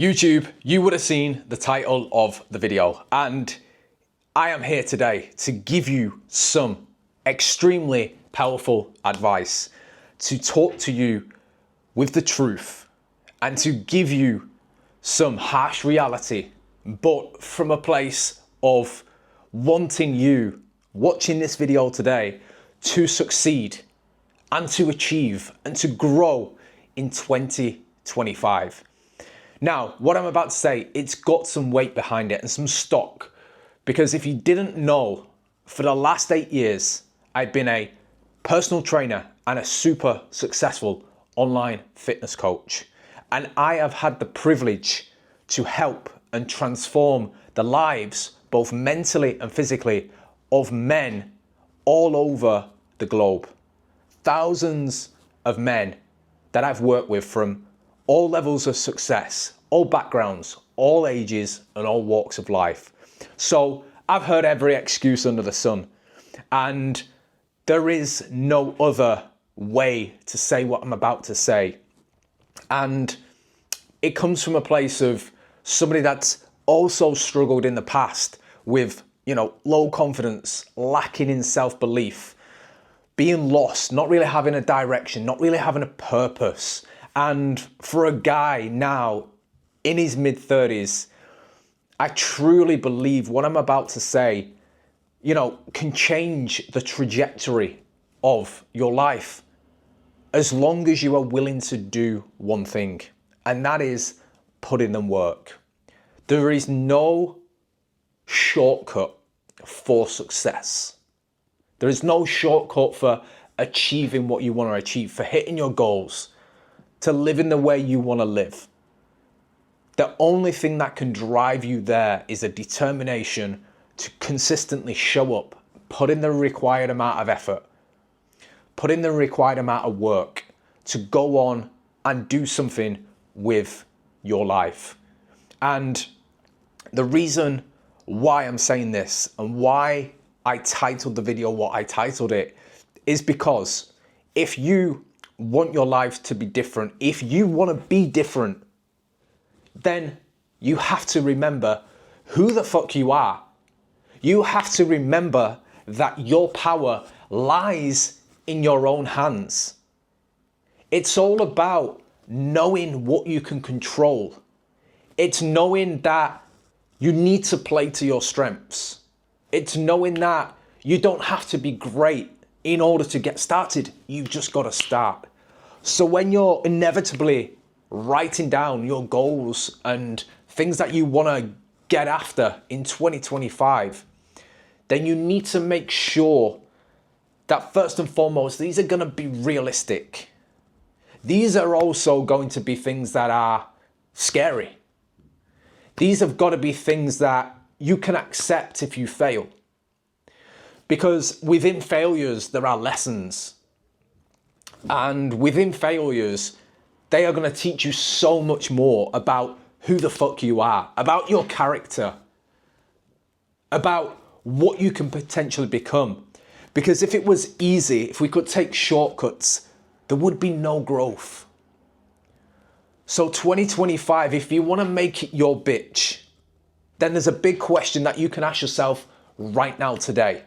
YouTube, you would have seen the title of the video, and I am here today to give you some extremely powerful advice, to talk to you with the truth, and to give you some harsh reality, but from a place of wanting you watching this video today to succeed and to achieve and to grow in 2025. Now, what I'm about to say, it's got some weight behind it and some stock, because if you didn't know, for the last 8 years, I've been a personal trainer and a super successful online fitness coach. And I have had the privilege to help and transform the lives, both mentally and physically, of men all over the globe. Thousands of men that I've worked with from all levels of success, all backgrounds, all ages, and all walks of life. So I've heard every excuse under the sun, and there is no other way to say what I'm about to say. And it comes from a place of somebody that's also struggled in the past with, low confidence, lacking in self-belief, being lost, not really having a direction, not really having a purpose. And for a guy now in his mid-30s, I truly believe what I'm about to say, can change the trajectory of your life as long as you are willing to do one thing, and that is put in the work. There is no shortcut for success. There is no shortcut for achieving what you want to achieve, for hitting your goals, to living the way you want to live. The only thing that can drive you there is a determination to consistently show up, put in the required amount of effort, put in the required amount of work to go on and do something with your life. And the reason why I'm saying this and why I titled the video what I titled it is because if you want your life to be different, if you want to be different, then you have to remember who the fuck you are. You have to remember that your power lies in your own hands. It's all about knowing what you can control. It's knowing that you need to play to your strengths. It's knowing that you don't have to be great in order to get started. You've just got to start. So when you're inevitably writing down your goals and things that you want to get after in 2025, then you need to make sure that first and foremost, these are going to be realistic. These are also going to be things that are scary. These have got to be things that you can accept if you fail. Because within failures, there are lessons. And within failures, they are going to teach you so much more about who the fuck you are, about your character, about what you can potentially become. Because if it was easy, if we could take shortcuts, there would be no growth. So 2025, if you want to make it your bitch, then there's a big question that you can ask yourself right now today.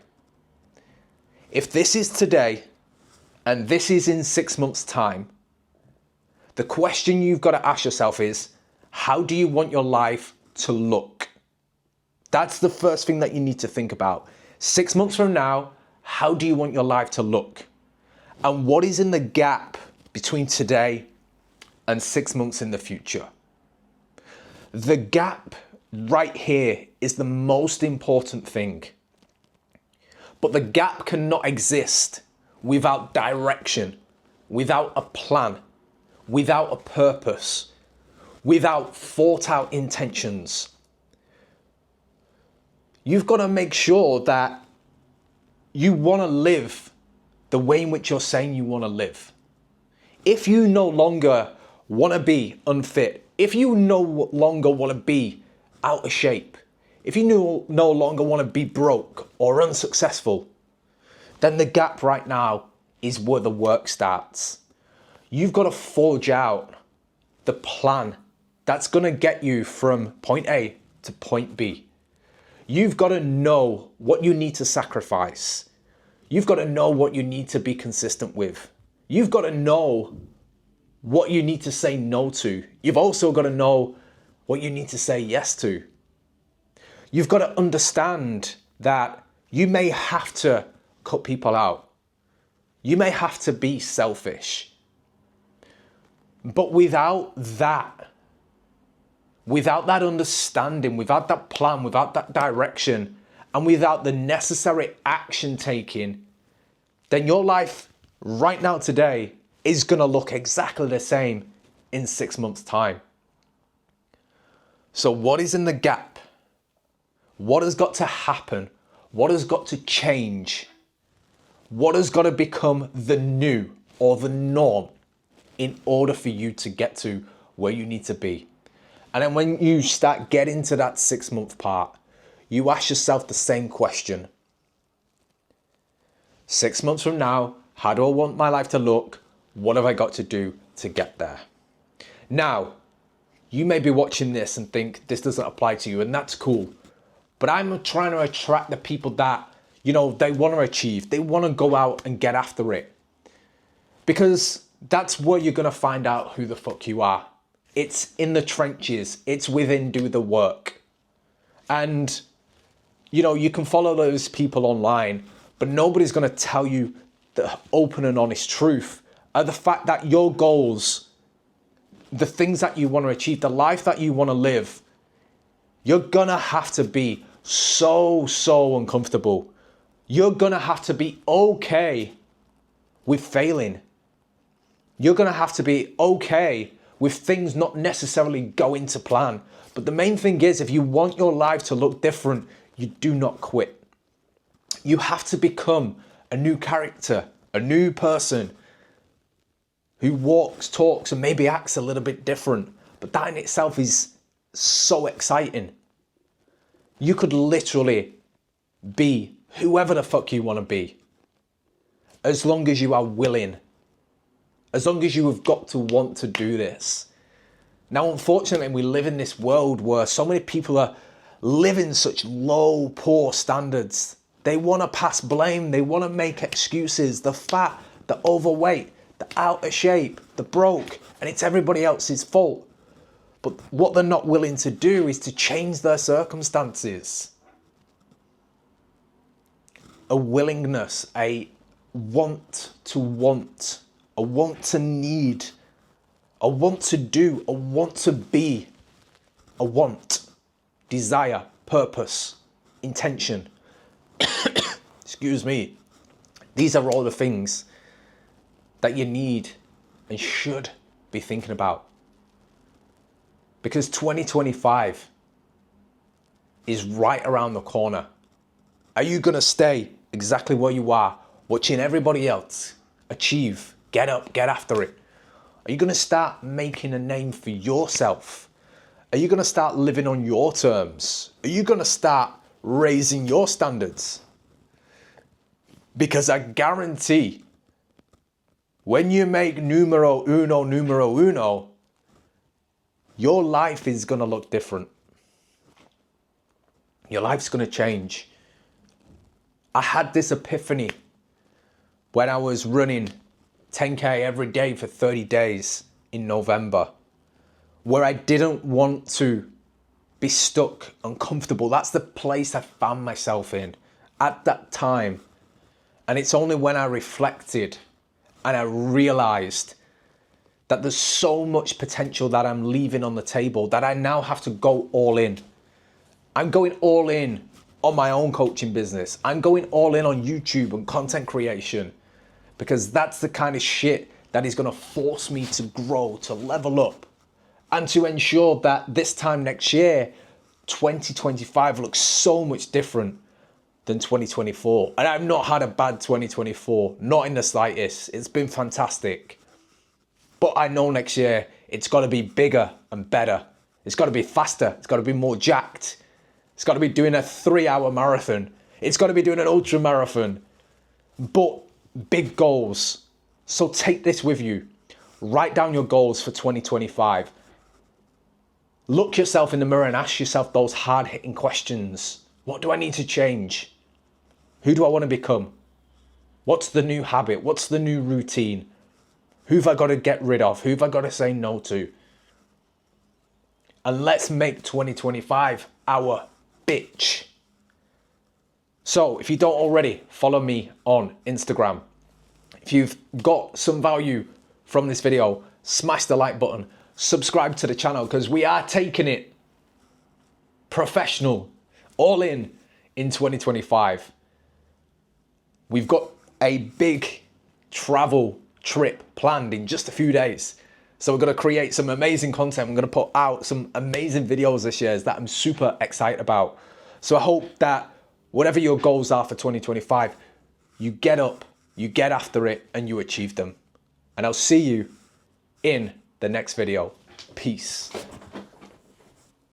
If this is today and this is in 6 months' time, the question you've got to ask yourself is, how do you want your life to look? That's the first thing that you need to think about. 6 months from now, how do you want your life to look? And what is in the gap between today and 6 months in the future? The gap right here is the most important thing. But the gap cannot exist without direction, without a plan, without a purpose, without thought out intentions. You've got to make sure that you want to live the way in which you're saying you want to live. If you no longer want to be unfit, if you no longer want to be out of shape, if you no longer want to be broke or unsuccessful, then the gap right now is where the work starts. You've got to forge out the plan that's going to get you from point A to point B. You've got to know what you need to sacrifice. You've got to know what you need to be consistent with. You've got to know what you need to say no to. You've also got to know what you need to say yes to. You've got to understand that you may have to cut people out. You may have to be selfish. But without that understanding, without that plan, without that direction, and without the necessary action taking, then your life right now today is going to look exactly the same in 6 months' time. So what is in the gap? What has got to happen? What has got to change? What has got to become the new or the norm in order for you to get to where you need to be? And then when you start getting to that 6 month part, you ask yourself the same question. 6 months from now, how do I want my life to look? What have I got to do to get there? Now, you may be watching this and think this doesn't apply to you, and that's cool. But I'm trying to attract the people that, they want to achieve. They want to go out and get after it. Because that's where you're going to find out who the fuck you are. It's in the trenches. It's within do the work. And, you can follow those people online, but nobody's going to tell you the open and honest truth of the fact that your goals, the things that you want to achieve, the life that you want to live, you're going to have to be so uncomfortable. You're going to have to be okay with failing. You're going to have to be okay with things not necessarily going to plan. But the main thing is, if you want your life to look different, you do not quit. You have to become a new character, a new person who walks, talks, and maybe acts a little bit different. But that in itself is so exciting. You could literally be whoever the fuck you want to be, as long as you are willing, as long as you have got to want to do this. Now, unfortunately, we live in this world where so many people are living such low, poor standards. They want to pass blame. They want to make excuses. The fat, the overweight, the out of shape, the broke, and it's everybody else's fault. But what they're not willing to do is to change their circumstances. A willingness, a want, a want to need, a want to do, a want to be, a want, desire, purpose, intention. Excuse me. These are all the things that you need and should be thinking about. Because 2025 is right around the corner. Are you going to stay exactly where you are, watching everybody else achieve, get up, get after it? Are you going to start making a name for yourself? Are you going to start living on your terms? Are you going to start raising your standards? Because I guarantee, when you make numero uno, your life is going to look different. Your life's going to change. I had this epiphany when I was running 10K every day for 30 days in November, where I didn't want to be stuck, uncomfortable. That's the place I found myself in at that time. And it's only when I reflected and I realized that there's so much potential that I'm leaving on the table that I now have to go all in. I'm going all in on my own coaching business. I'm going all in on YouTube and content creation, because that's the kind of shit that is going to force me to grow, to level up, and to ensure that this time next year, 2025 looks so much different than 2024. And I've not had a bad 2024, not in the slightest. It's been fantastic. But I know next year it's got to be bigger and better. It's got to be faster. It's got to be more jacked. It's got to be doing a 3-hour marathon. It's got to be doing an ultra marathon. But big goals. So take this with you. Write down your goals for 2025. Look yourself in the mirror and ask yourself those hard-hitting questions. What do I need to change? Who do I want to become? What's the new habit? What's the new routine? Who have I got to get rid of? Who have I got to say no to? And let's make 2025 our bitch. So if you don't already, follow me on Instagram. If you've got some value from this video, smash the like button, subscribe to the channel, because we are taking it professional, all in 2025. We've got a big travel trip planned in just a few days. So we're going to create some amazing content. We're going to put out some amazing videos this year that I'm super excited about. So I hope that whatever your goals are for 2025, you get up, you get after it, and you achieve them. And I'll see you in the next video. Peace.